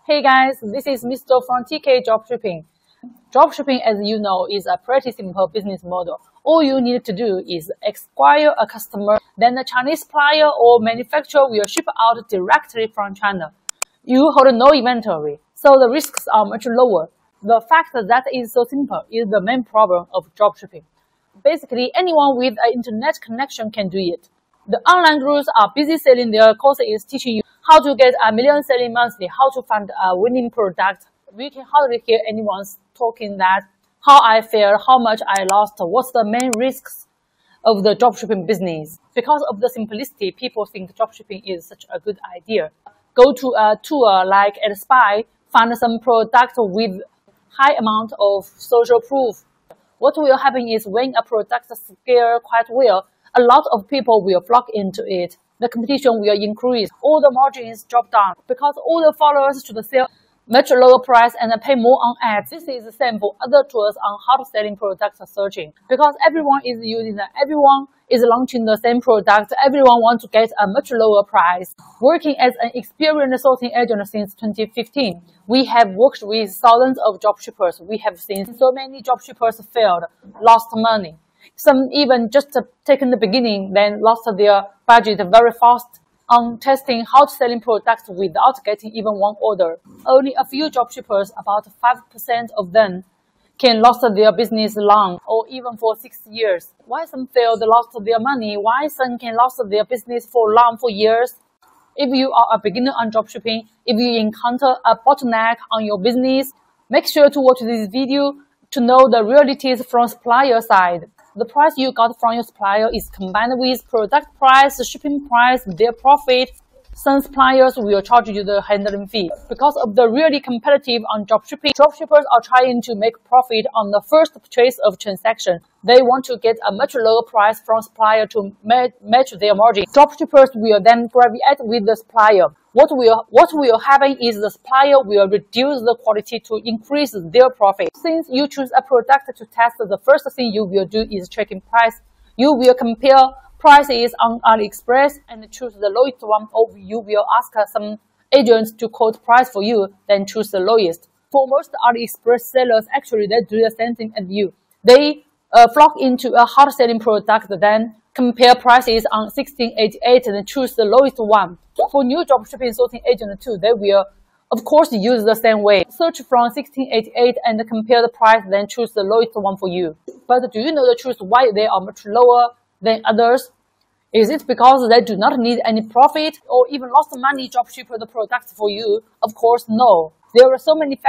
Hey guys, this is Mr. from TK Dropshipping. Dropshipping, as you know, is a pretty simple business model. All you need to do is acquire a customer, then the Chinese supplier or manufacturer will ship out directly from China. You hold no inventory, so the risks are much lower. The fact that it is so simple is the main problem of dropshipping. Basically, anyone with an internet connection can do it. The online gurus are busy selling their courses teaching you how to get a million selling monthly, how to find a winning product. We can hardly hear anyone talking that how I failed, how much I lost, what's the main risks of the dropshipping business. Because of the simplicity, people think dropshipping is such a good idea. Go to a tour like at Spy, find some product with high amount of social proof. What will happen is when a product scales quite well, a lot of people will flock into it. The competition will increase. All the margins drop down because all the followers should sell much lower price and pay more on ads. This is the same for other tools on how to selling products searching. Because everyone is using them, everyone is launching the same product, everyone wants to get a much lower price. Working as an experienced sourcing agent since 2015, we have worked with thousands of dropshippers. We have seen so many dropshippers failed, lost money. Some even just taken the beginning, then lost their budget very fast on testing how to selling products without getting even one order. Only a few dropshippers, about 5% of them, can lost their business long or even for 6 years. Why some failed, lost their money? Why some can lost their business for years? If you are a beginner on dropshipping, if you encounter a bottleneck on your business, make sure to watch this video to know the realities from supplier side. The price you got from your supplier is combined with product price, shipping price, their profit. Some suppliers will charge you the handling fee. Because of the really competitive on dropshipping, dropshippers are trying to make profit on the first purchase of transaction. They want to get a much lower price from supplier to match their margin. Dropshippers will then gravitate with the supplier. What will happen is the supplier will reduce the quality to increase their profit. Since you choose a product to test, the first thing you will do is checking price. You will compare prices on AliExpress and choose the lowest one, or you will ask some agents to quote price for you, then choose the lowest. For most AliExpress sellers, actually they do the same thing as you. They flock into a hot selling product, then compare prices on 1688 and choose the lowest one. For new dropshipping sourcing agent too, they will of course use the same way. Search from 1688 and compare the price, then choose the lowest one for you. But do you know the truth why they are much lower than others? Is it because they do not need any profit or even lost money dropship the product for you? Of course, no. There are so many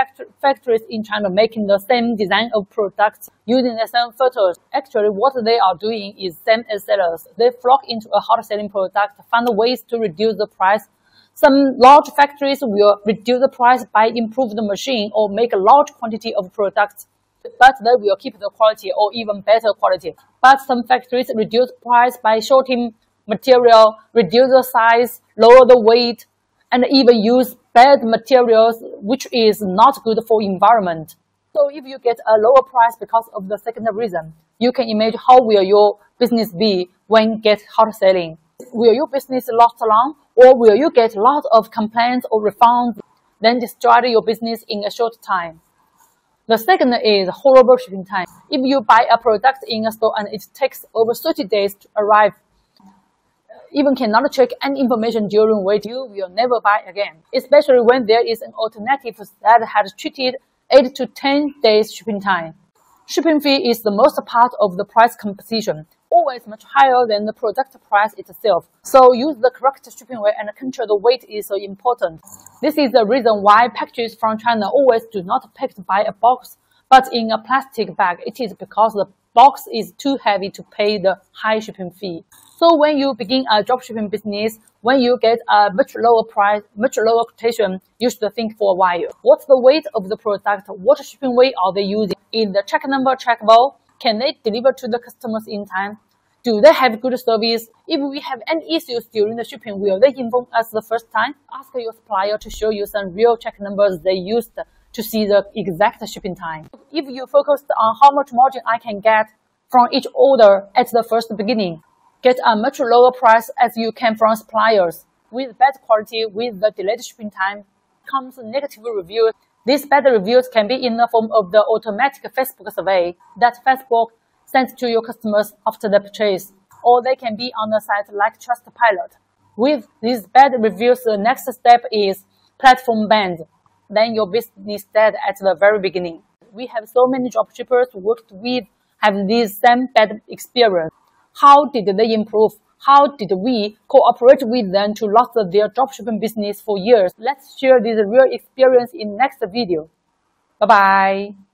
factories in China making the same design of products using the same photos. Actually, what they are doing is same as sellers. They flock into a hot selling product, find ways to reduce the price. Some large factories will reduce the price by improve the machine or make a large quantity of products, but they will keep the quality or even better quality. But some factories reduce price by shorting material, reduce the size, lower the weight, and even use bad materials, which is not good for environment. So if you get a lower price because of the second reason, you can imagine how will your business be when get hot selling. Will your business last long, or will you get lots of complaints or refunds, then destroy your business in a short time? The second is horrible shipping time. If you buy a product in a store and it takes over 30 days to arrive, even cannot check any information during wait, you will never buy again. Especially when there is an alternative that has treated 8 to 10 days shipping time. Shipping fee is the most part of the price composition, always much higher than the product price itself. So use the correct shipping way and control the weight is so important. This is the reason why packages from China always do not packed by a box, but in a plastic bag. It is because the box is too heavy to pay the high shipping fee. So when you begin a dropshipping business, when you get a much lower price, much lower quotation, you should think for a while. What's the weight of the product? What shipping weight are they using? Is the check number trackable? Can they deliver to the customers in time? Do they have good service? If we have any issues during the shipping, will they inform us the first time? Ask your supplier to show you some real check numbers they used to see the exact shipping time. If you focus on how much margin I can get from each order at the first beginning, get a much lower price as you can from suppliers with bad quality, with the delayed shipping time, comes negative reviews. These bad reviews can be in the form of the automatic Facebook survey that Facebook sends to your customers after the purchase, or they can be on a site like Trustpilot. With these bad reviews, the next step is platform banned. Then your business dead at the very beginning. We have so many dropshippers worked with have this same bad experience. How did they improve? How did we cooperate with them to last their dropshipping business for years? Let's share this real experience in next video. Bye bye.